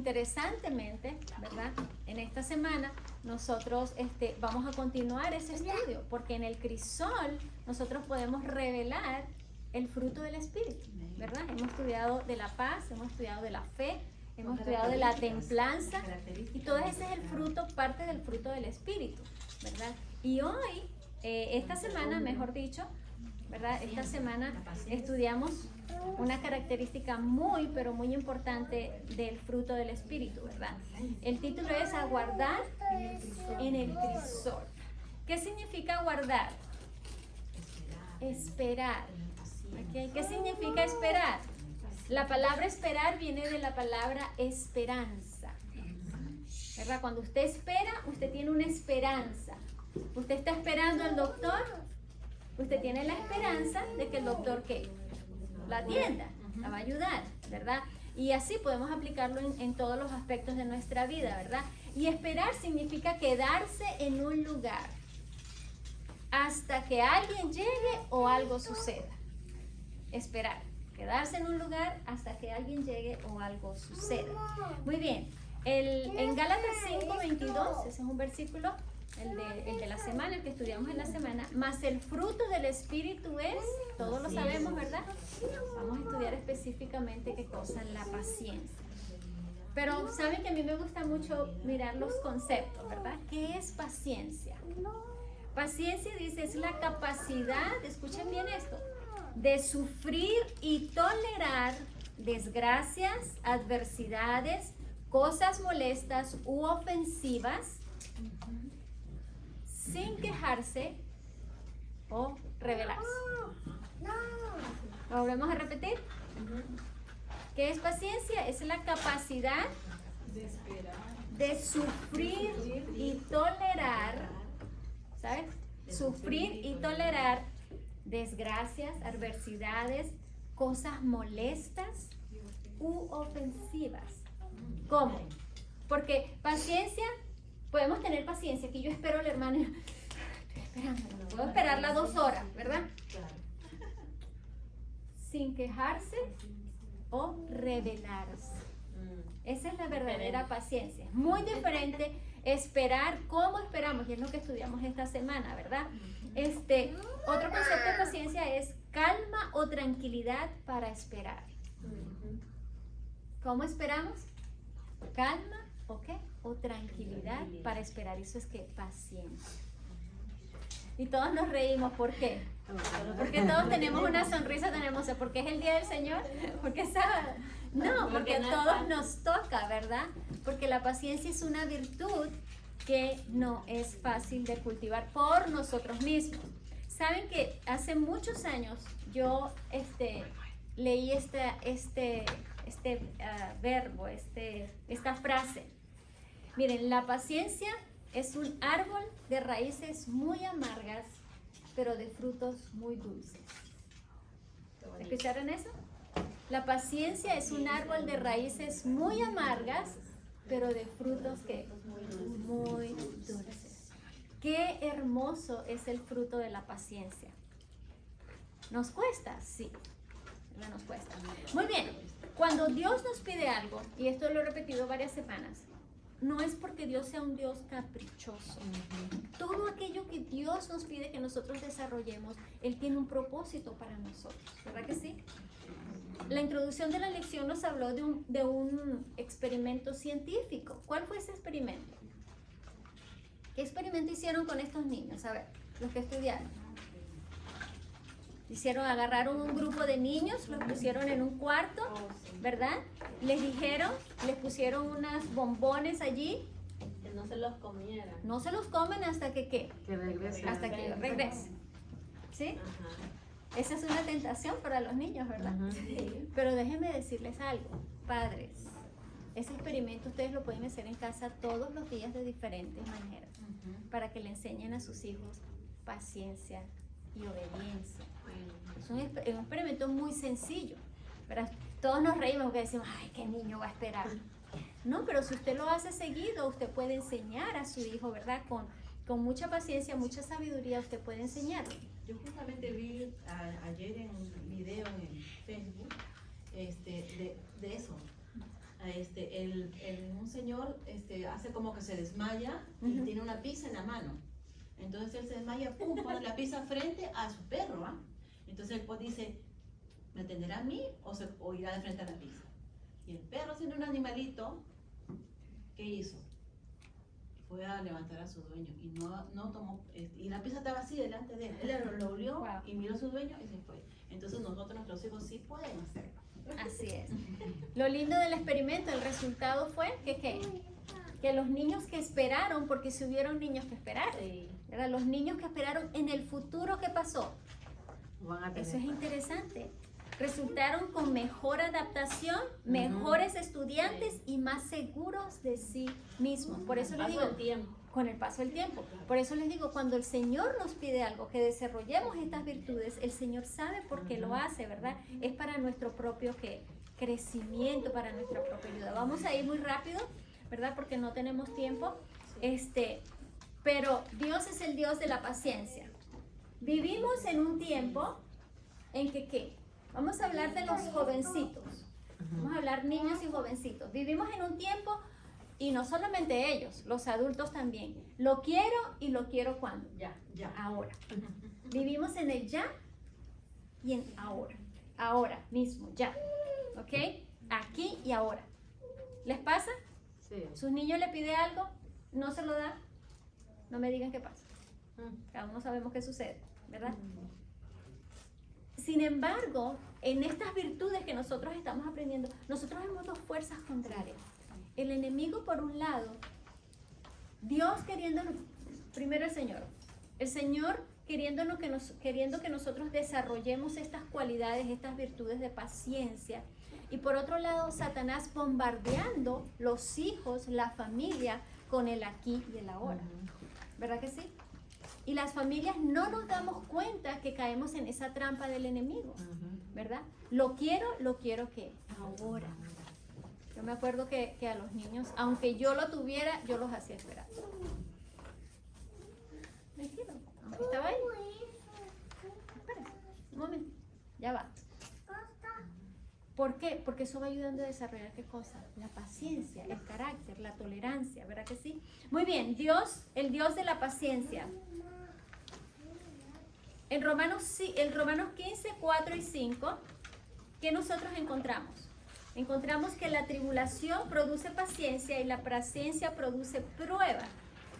interesantemente, ¿verdad? En esta semana nosotros vamos a continuar ese estudio, porque en el crisol nosotros podemos revelar el fruto del Espíritu, ¿verdad? Hemos estudiado de la paz, hemos estudiado de la fe, hemos estudiado de la templanza, y todo ese es el fruto, parte del fruto del Espíritu, ¿verdad? Y hoy, esta semana, mejor dicho, ¿verdad? Esta semana estudiamos una característica muy, pero muy importante del fruto del Espíritu, ¿verdad? El título es Aguardar en el crisol. ¿Qué significa aguardar? Esperar. ¿Okay? ¿Qué significa esperar? La palabra esperar viene de la palabra esperanza, ¿verdad? Cuando usted espera, usted tiene una esperanza. Usted está esperando al doctor, usted tiene la esperanza de que el doctor, ¿qué? La atienda, la va a ayudar, ¿verdad? Y así podemos aplicarlo en todos los aspectos de nuestra vida, ¿verdad? Y esperar significa quedarse en un lugar hasta que alguien llegue o algo suceda. Esperar, quedarse en un lugar hasta que alguien llegue o algo suceda. Muy bien, en Gálatas 5:22, ese es un versículo, el de la semana, el que estudiamos en la semana, más el fruto del Espíritu es, todos lo sabemos, ¿verdad? Vamos a estudiar específicamente qué cosa es la paciencia. Pero saben que a mí me gusta mucho mirar los conceptos, ¿verdad? ¿Qué es paciencia? Paciencia, dice, es la capacidad, escuchen bien esto, de sufrir y tolerar desgracias, adversidades, cosas molestas u ofensivas, sin quejarse o rebelarse. ¿Lo volvemos a repetir? ¿Qué es paciencia? Es la capacidad De esperar. de sufrir y tolerar, ¿sabes? Sufrir y tolerar desgracias, adversidades, cosas molestas u ofensivas. ¿Cómo? Porque paciencia, podemos tener paciencia, que yo espero a la hermana, estoy esperando, puedo esperarla 2 horas, ¿verdad? Sin quejarse o rebelarse. Esa es la verdadera paciencia. Muy diferente esperar, ¿cómo esperamos? Y es lo que estudiamos esta semana, ¿verdad? Otro concepto de paciencia es calma o tranquilidad para esperar. ¿Cómo esperamos? Calma o qué? O tranquilidad para esperar. Eso es que paciencia. Y todos nos reímos, ¿por qué? Porque todos tenemos una sonrisa tan hermosa. ¿Porque es el día del Señor? ¿Porque es sábado? No, porque a todos nos toca, ¿verdad? Porque la paciencia es una virtud que no es fácil de cultivar por nosotros mismos. Saben que hace muchos años yo leí verbo, esta frase. Miren, la paciencia es un árbol de raíces muy amargas, pero de frutos muy dulces. ¿Escucharon eso? La paciencia es un árbol de raíces muy amargas, pero de frutos que muy dulces. Qué hermoso es el fruto de la paciencia. ¿Nos cuesta? Sí, no nos cuesta. Muy bien, cuando Dios nos pide algo, y esto lo he repetido varias semanas, no es porque Dios sea un Dios caprichoso. Todo aquello que Dios nos pide que nosotros desarrollemos, Él tiene un propósito para nosotros, ¿verdad que sí? La introducción de la lección nos habló de un experimento científico. ¿Cuál fue ese experimento? ¿Qué experimento hicieron con estos niños? A ver, los que estudiaron. Agarraron un grupo de niños, los pusieron en un cuarto, ¿verdad? Les pusieron unos bombones allí. Que no se los comieran. No se los comen hasta que ¿qué? Que regrese. Hasta que regresen. ¿Sí? Ajá. Esa es una tentación para los niños, ¿verdad? Sí. Pero déjenme decirles algo, padres. Ese experimento ustedes lo pueden hacer en casa todos los días de diferentes maneras, para que le enseñen a sus hijos paciencia y obediencia. Es un experimento muy sencillo, ¿verdad? Todos nos reímos porque decimos, ay, ¿qué niño va a esperar? No, pero si usted lo hace seguido, usted puede enseñar a su hijo, ¿verdad? Con mucha paciencia, mucha sabiduría, usted puede enseñarle. Yo justamente vi ayer en un video en Facebook de eso. un señor hace como que se desmaya y Ujú. tiene una pizza en la mano. Entonces él se desmaya, pum, pone la pizza frente a su perro, ¿ah? Entonces el pues dice, ¿me atenderá a mí o irá de frente a la pizza? Y el perro, siendo un animalito, ¿qué hizo? Fue a levantar a su dueño y no tomó, y la pizza estaba así delante de él. Él lo olió Wow. y miró a su dueño y se fue. Entonces nosotros, nuestros hijos, sí pueden hacerlo. Así es. Lo lindo del experimento, el resultado fue que, ¿qué? Que los niños que esperaron, porque si hubieron niños que esperaron, Sí. ¿verdad? Los niños que esperaron en el futuro, ¿qué pasó? Van a tener Eso es paz. interesante. Resultaron con mejor adaptación, mejores estudiantes y más seguros de sí mismos. Por eso les Paso digo, el tiempo. con el paso del tiempo. Por eso les digo, cuando el Señor nos pide algo, que desarrollemos estas virtudes, el Señor sabe por qué lo hace, ¿verdad? Es para nuestro propio ¿qué? Crecimiento, para nuestra propia ayuda. Vamos a ir muy rápido, ¿verdad? Porque no tenemos tiempo. Pero Dios es el Dios de la paciencia. Vivimos en un tiempo en que ¿qué? Vamos a hablar de los jovencitos. Vamos a hablar niños y jovencitos. Vivimos en un tiempo, y no solamente ellos, los adultos también. Lo quiero y lo quiero cuando. Ya. Ahora. Vivimos en el ya y en ahora. Ahora mismo, ya. ¿Ok? Aquí y ahora. ¿Les pasa? Sí. ¿Sus niños le pide algo? ¿No se lo da? No me digan qué pasa. Cada uno sabemos qué sucede, ¿verdad? Sin embargo, en estas virtudes que nosotros estamos aprendiendo, nosotros vemos dos fuerzas contrarias. El enemigo por un lado, Dios queriendo, primero el Señor queriendo que nosotros desarrollemos estas cualidades, estas virtudes de paciencia. Y por otro lado, Satanás bombardeando los hijos, la familia, con el aquí y el ahora. ¿Verdad que sí? Y las familias no nos damos cuenta que caemos en esa trampa del enemigo, ¿verdad? Lo quiero ¿qué? Ahora. Yo me acuerdo que a los niños, aunque yo lo tuviera, yo los hacía esperar. Tranquilo, aunque estaba ahí. Espérese, un momento, ya va. ¿Por qué? Porque eso va ayudando a desarrollar ¿qué cosa? La paciencia, el carácter, la tolerancia, ¿verdad que sí? Muy bien, Dios, el Dios de la paciencia. En Romanos 15, 4 y 5, ¿qué nosotros encontramos? Encontramos que la tribulación produce paciencia y la paciencia produce prueba.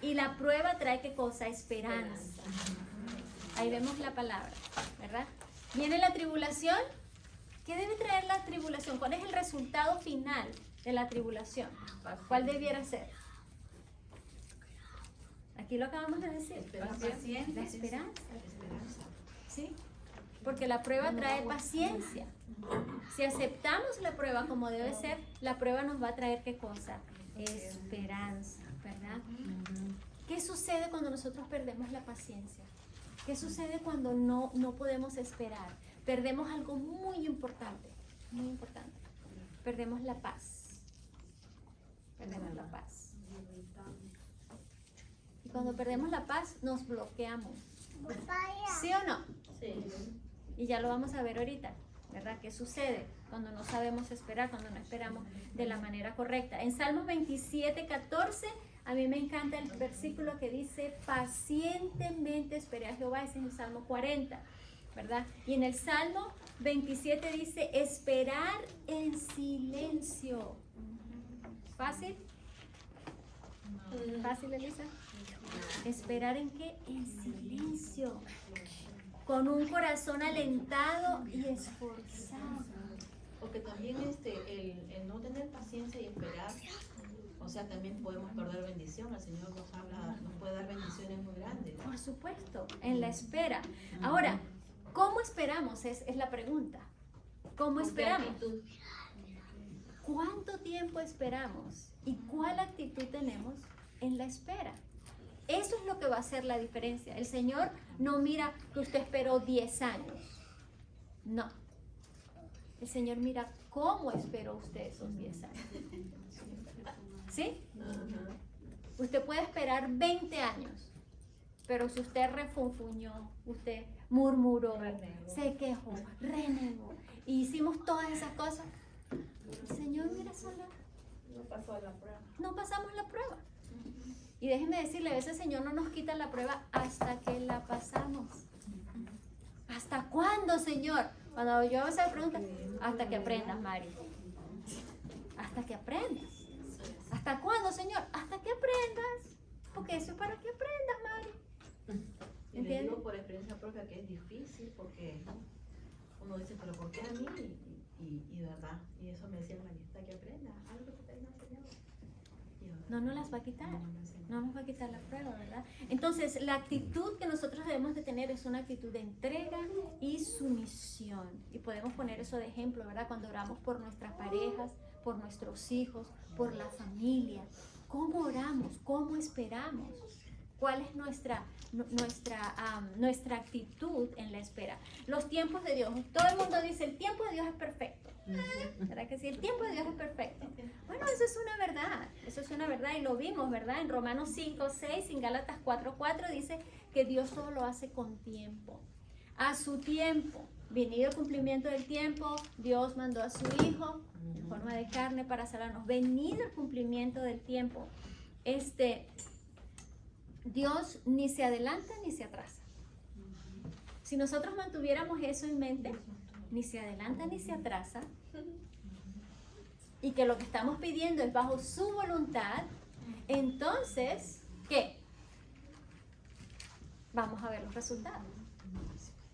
Y la prueba trae ¿qué cosa? Esperanza. Ahí vemos la palabra, ¿verdad? Viene la tribulación. ¿Qué debe traer la tribulación? ¿Cuál es el resultado final de la tribulación? ¿Cuál debiera ser? Aquí lo acabamos de decir. Paciencia. La esperanza. Esperanza. ¿Sí? Porque la prueba trae paciencia. Si aceptamos la prueba como debe ser, la prueba nos va a traer ¿qué cosa? Esperanza, ¿verdad? ¿Qué sucede cuando nosotros perdemos la paciencia? ¿Qué sucede cuando no podemos esperar? Perdemos algo muy importante, muy importante. Perdemos la paz. Perdemos la paz. Y cuando perdemos la paz, nos bloqueamos. ¿Sí o no? Sí. Y ya lo vamos a ver ahorita, ¿verdad? ¿Qué sucede cuando no sabemos esperar, cuando no esperamos de la manera correcta? En Salmos 27, 14, a mí me encanta el versículo que dice, pacientemente esperé a Jehová, ese es el Salmo 40, ¿verdad? Y en el Salmo 27 dice, esperar en silencio. ¿Fácil? ¿Fácil, Elisa? ¿Esperar en qué? En silencio. Con un corazón alentado y esforzado. Porque también el no tener paciencia y esperar, o sea, también podemos perder bendición. El Señor nos puede dar bendiciones muy grandes. Por supuesto, en la espera. Ahora, ¿cómo esperamos? Es la pregunta. ¿Cómo ¿Con qué esperamos? actitud? ¿Cuánto tiempo esperamos? ¿Y cuál actitud tenemos en la espera? Eso es lo que va a hacer la diferencia. El Señor no mira que usted esperó 10 años. No. El Señor mira cómo esperó usted esos 10 años. ¿Sí? Usted puede esperar 20 años, pero si usted refunfuñó, usted murmuró, se quejó, renegó, y hicimos todas esas cosas, el Señor mira solo No pasó la prueba. No pasamos la prueba. Y déjenme decirle, a veces el Señor no nos quita la prueba hasta que la pasamos. ¿Hasta cuándo, Señor? Cuando yo hago esa pregunta, hasta que aprendas, Mari. Hasta que aprendas. ¿Hasta cuándo, Señor? Hasta que aprendas. Porque eso es para que aprendas, Mari. Y le digo por experiencia propia que es difícil porque uno dice, pero ¿por qué a mí? Y verdad, y eso me decía Marita, que aprenda algo que te haya enseñado. No nos las va a quitar. No nos va a quitar la prueba, ¿verdad? Entonces, la actitud que nosotros debemos de tener es una actitud de entrega y sumisión. Y podemos poner eso de ejemplo, ¿verdad? Cuando oramos por nuestras parejas, por nuestros hijos, por la familia. ¿Cómo oramos? ¿Cómo esperamos? ¿Cuál es nuestra actitud en la espera? Los tiempos de Dios. Todo el mundo dice, el tiempo de Dios es perfecto. ¿Verdad que sí? El tiempo de Dios es perfecto. Bueno, eso es una verdad. Eso es una verdad y lo vimos, ¿verdad? En Romanos 5:6, en Gálatas 4:4 dice que Dios todo lo hace con tiempo. A su tiempo. Venido el cumplimiento del tiempo, Dios mandó a su Hijo en forma de carne para salvarnos. Venido el cumplimiento del tiempo. Dios ni se adelanta ni se atrasa. Si nosotros mantuviéramos eso en mente, ni se adelanta ni se atrasa, y que lo que estamos pidiendo es bajo su voluntad, entonces, ¿qué? Vamos a ver los resultados.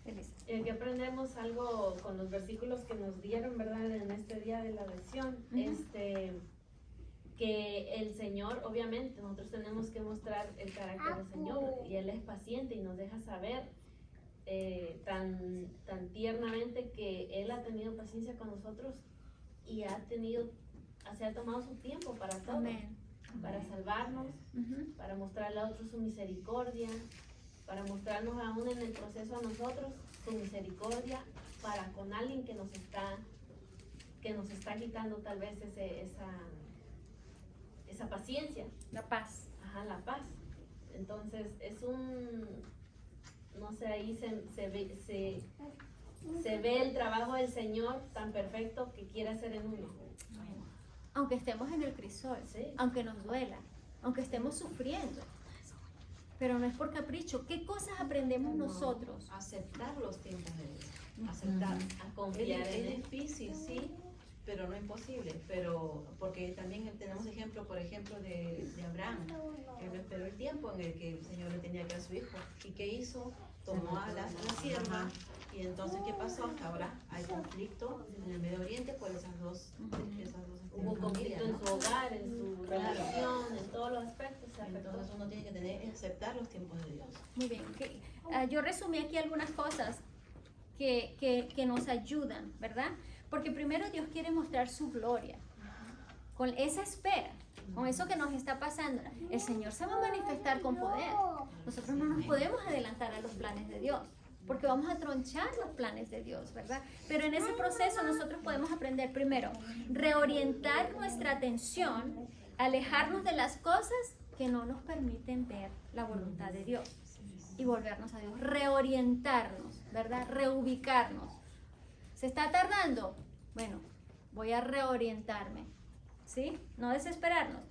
Elisa. Que aprendemos algo con los versículos que nos dieron, ¿verdad? En este día de la lección, que el Señor, obviamente, nosotros tenemos que mostrar el carácter del Señor, y Él es paciente y nos deja saber tan tiernamente que Él ha tenido paciencia con nosotros y se ha tomado su tiempo para todo. Amén. Para salvarnos, para mostrarle a otros su misericordia, para mostrarnos aún en el proceso a nosotros su misericordia, para con alguien que nos está quitando tal vez esa paciencia. La paz. Ajá, la paz. Entonces es no sé, ahí se ve el trabajo del Señor tan perfecto que quiere hacer en uno. Aunque estemos en el crisol, Sí. aunque nos duela, aunque estemos sufriendo, pero no es por capricho. ¿Qué cosas aprendemos nosotros? Aceptar los tiempos de Dios. Aceptar. A confiar en Es Él. difícil, sí, pero no imposible. Pero porque también tenemos ejemplo, por ejemplo, de Abraham. Él no esperó el tiempo en el que el Señor le tenía que dar a su hijo. ¿Y qué hizo? Tomó a la sierva. Y entonces, ¿qué pasó? Hasta ahora hay conflicto en el Medio Oriente por esas dos Hubo conflicto en su hogar, en su relación, en todos los aspectos. Se afectó. Entonces uno tiene que aceptar los tiempos de Dios. Muy bien. Yo resumí aquí algunas cosas que nos ayudan, ¿verdad? Porque primero Dios quiere mostrar su gloria. Con esa espera, con eso que nos está pasando, el Señor se va a manifestar con poder. Nosotros no nos podemos adelantar a los planes de Dios, porque vamos a tronchar los planes de Dios, ¿verdad? Pero en ese proceso nosotros podemos aprender primero, reorientar nuestra atención, alejarnos de las cosas que no nos permiten ver la voluntad de Dios y volvernos a Dios, reorientarnos, ¿verdad? Reubicarnos. ¿Se está tardando? Bueno, voy a reorientarme, ¿sí? No desesperarnos.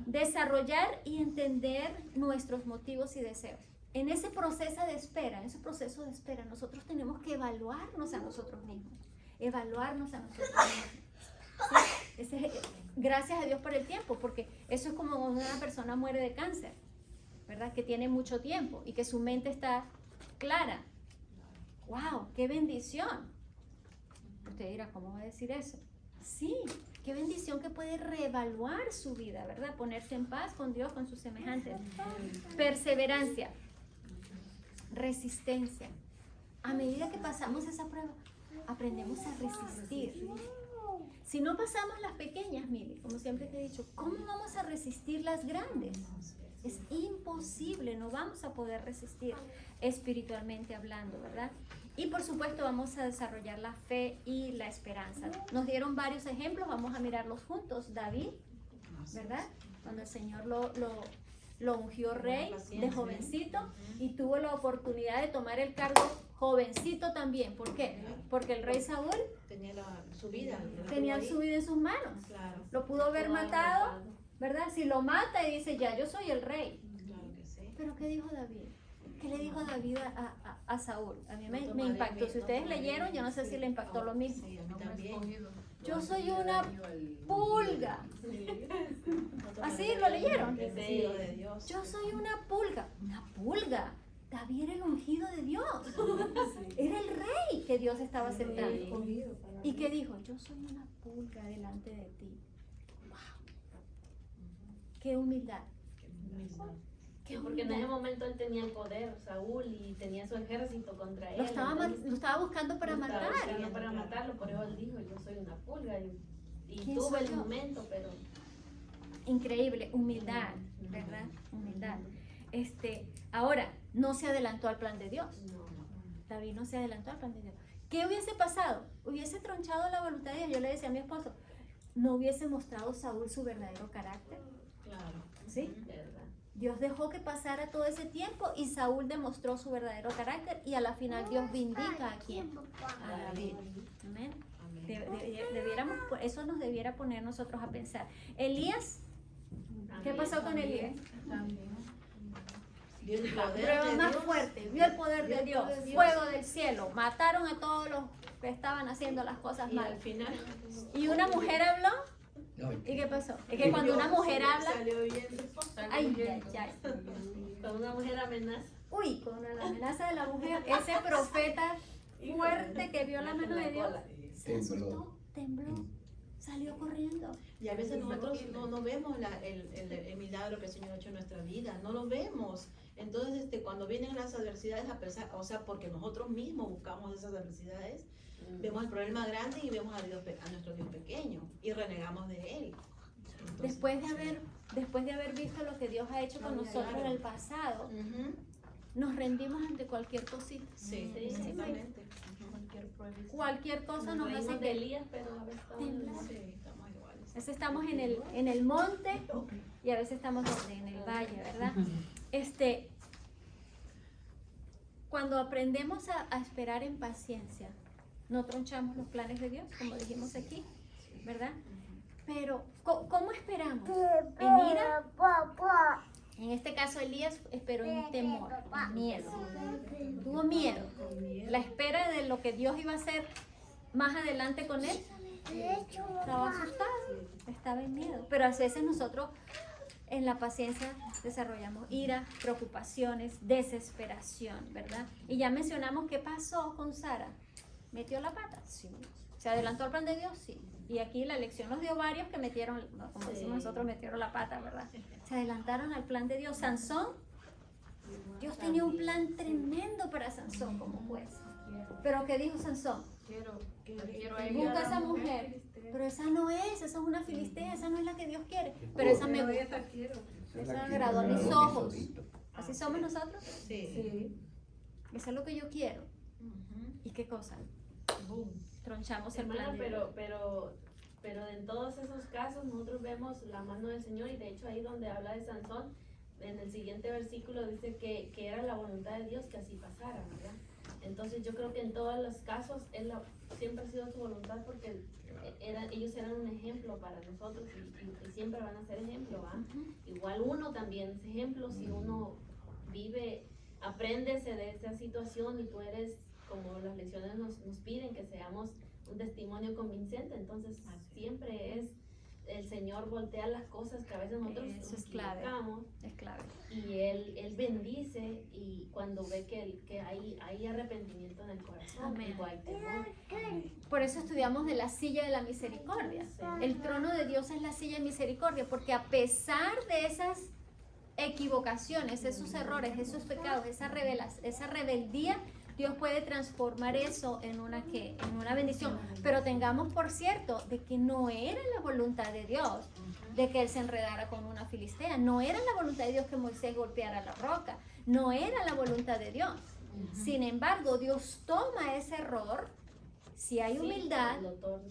Desarrollar y entender nuestros motivos y deseos. En ese proceso de espera, nosotros tenemos que evaluarnos a nosotros mismos. Evaluarnos a nosotros mismos. ¿Sí? Gracias a Dios por el tiempo, porque eso es como cuando una persona muere de cáncer, ¿verdad? Que tiene mucho tiempo y que su mente está clara. ¡Wow! ¡Qué bendición! Usted dirá, ¿cómo va a decir eso? Sí, qué bendición que puede reevaluar su vida, ¿verdad? Ponerse en paz con Dios, con sus semejantes. Perseverancia. Resistencia. A medida que pasamos esa prueba, aprendemos a resistir. Si no pasamos las pequeñas, Mili, como siempre te he dicho, ¿cómo vamos a resistir las grandes? Es imposible, no vamos a poder resistir espiritualmente hablando, ¿verdad? Y por supuesto vamos a desarrollar la fe y la esperanza. Nos dieron varios ejemplos, vamos a mirarlos juntos. David, ¿verdad? Cuando el Señor lo ungió rey de jovencito y tuvo la oportunidad de tomar el cargo jovencito también. ¿Por qué? Porque el rey Saúl tenía su vida. Tenía su vida en sus manos. Claro, Lo pudo haber matado, ¿verdad? Si lo mata y dice, ya, yo soy el rey. claro que sí. Pero ¿qué dijo David? ¿Qué le dijo David a Saúl? A mí me tomaré impactó. Si no ustedes tomaré leyeron, yo no sé si le impactó lo mismo. Sí, a mí también. Yo soy una pulga. ¿Así lo leyeron? Bendecido de Dios. Yo soy una pulga. Una pulga. David era el ungido de Dios. Era el rey que Dios estaba aceptando. ¿Y qué dijo? Yo soy una pulga delante de ti. ¡Wow! ¡Qué humildad! Sí, porque en ese momento él tenía el poder, Saúl, y tenía su ejército contra él. Lo estaba buscando para lo estaba matar. buscando para matarlo, por eso él dijo, yo soy una pulga. Y ¿Quién tuve soy el yo? momento, pero... Increíble, humildad, ¿verdad? Humildad. Ahora, no se adelantó al plan de Dios. No. David no se adelantó al plan de Dios. ¿Qué hubiese pasado? Hubiese tronchado la voluntad de Dios. Yo le decía a mi esposo, no hubiese mostrado Saúl su verdadero carácter. Claro. ¿Sí? ¿Verdad? Dios dejó que pasara todo ese tiempo y Saúl demostró su verdadero carácter y a la final Dios vindica a quién? A David. Amén. Amén. Eso nos debiera poner nosotros a pensar. Elías, ¿qué pasó con Elías? Vio el La poder prueba de más Dios. fuerte, vio el poder de Dios, fuego del cielo, mataron a todos los que estaban haciendo las cosas Y al mal. final Y una mujer habló, ¿y qué pasó? Es que cuando una mujer habla, salió bien. ay, ay, ay. Cuando una mujer amenaza, Uy, con la amenaza de la mujer, ese profeta fuerte que vio la mano de Dios, se asustó, tembló, salió corriendo. Y a veces nosotros no vemos el milagro que el Señor ha hecho en nuestra vida, no lo vemos. Entonces, cuando vienen las adversidades, porque nosotros mismos buscamos esas adversidades, vemos el problema grande y vemos a nuestro Dios pequeño y renegamos de Él. Entonces, Después de haber visto lo que Dios ha hecho con nosotros en el pasado, Ujú. nos rendimos ante cualquier cosita. Sí, Sí, exactamente. Cualquier cosa nos hace reímos de que Elías, pero a veces estamos temblar. Sí, estamos iguales. a veces estamos en el monte y a veces estamos en el valle, ¿verdad? Cuando aprendemos a esperar en paciencia, no tronchamos los planes de Dios, como dijimos aquí, ¿verdad? Pero, ¿cómo esperamos? ¿En ira? En este caso, Elías esperó en temor, en miedo. Tuvo miedo. La espera de lo que Dios iba a hacer más adelante con él. Estaba asustado, estaba en miedo. Pero a veces nosotros en la paciencia desarrollamos ira, preocupaciones, desesperación, ¿verdad? Y ya mencionamos qué pasó con Sara. ¿Metió la pata? Sí. ¿Se adelantó al plan de Dios? Sí. Y aquí la lección nos dio varios que metieron, como decimos nosotros, metieron la pata, ¿verdad? Se adelantaron al plan de Dios. Sansón, Dios tenía un plan tremendo para Sansón como juez. Pero ¿qué dijo Sansón? Busca a esa mujer. Pero esa no es, esa es una filistea, esa no es la que Dios quiere. Pero esa me gusta. Esa me agradó a mis ojos. ¿Así somos nosotros? Sí. Eso es lo que yo quiero. Ujú. ¿Y qué cosa? Boom. Tronchamos el Hermana, plan de Dios. pero en todos esos casos nosotros vemos la mano del Señor y de hecho ahí donde habla de Sansón, en el siguiente versículo dice que era la voluntad de Dios que así pasara, ¿verdad? Entonces yo creo que en todos los casos siempre ha sido su voluntad porque ellos eran un ejemplo para nosotros y siempre van a ser ejemplo, ¿va? Igual uno también es ejemplo si uno vive, apréndese de esa situación y tú eres, como las lecciones nos piden, que seamos un testimonio convincente, entonces siempre es el Señor voltea las cosas que a veces nosotros Eso nos es clave. equivocamos Es clave. y él bendice y cuando ve que hay arrepentimiento en el corazón, Amén. digo, hay temor. Por eso estudiamos de la silla de la misericordia. Sí. El trono de Dios es la silla de misericordia, porque a pesar de esas equivocaciones, esos errores, esos pecados, esa rebeldía, Dios puede transformar eso en una bendición. Pero tengamos por cierto de que no era la voluntad de Dios de que él se enredara con una filistea. No era la voluntad de Dios que Moisés golpeara la roca. No era la voluntad de Dios. Sin embargo, Dios toma ese error si hay humildad, Lo torna.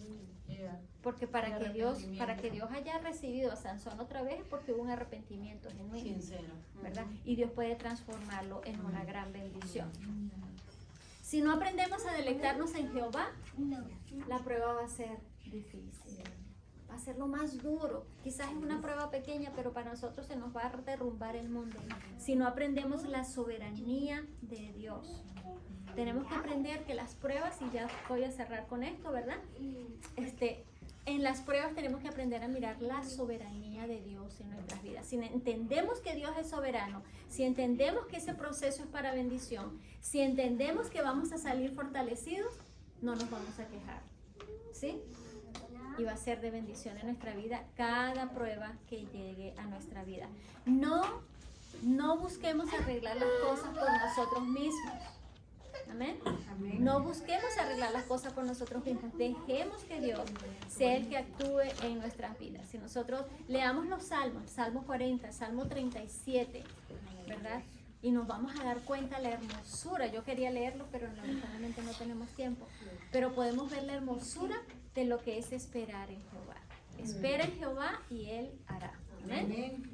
porque para que Dios haya recibido a Sansón otra vez es porque hubo un arrepentimiento genuino, Sincero. ¿verdad? Y Dios puede transformarlo en una gran bendición. Si no aprendemos a deleitarnos en Jehová, la prueba va a ser difícil. Va a ser lo más duro. Quizás es una prueba pequeña, pero para nosotros se nos va a derrumbar el mundo. Si no aprendemos la soberanía de Dios. Tenemos que aprender que las pruebas, y ya voy a cerrar con esto, ¿verdad? En las pruebas tenemos que aprender a mirar la soberanía de Dios en nuestras vidas. Si entendemos que Dios es soberano, si entendemos que ese proceso es para bendición, si entendemos que vamos a salir fortalecidos, no nos vamos a quejar, ¿sí? Y va a ser de bendición en nuestra vida cada prueba que llegue a nuestra vida. No busquemos arreglar las cosas por nosotros mismos. Amén. No busquemos arreglar las cosas por nosotros mismos. Dejemos que Dios sea el que actúe en nuestras vidas. Si nosotros leamos los salmos, Salmo 40, Salmo 37, ¿verdad? Y nos vamos a dar cuenta la hermosura. Yo quería leerlo, pero lamentablemente no tenemos tiempo. Pero podemos ver la hermosura de lo que es esperar en Jehová. Espera en Jehová y Él hará. Amén.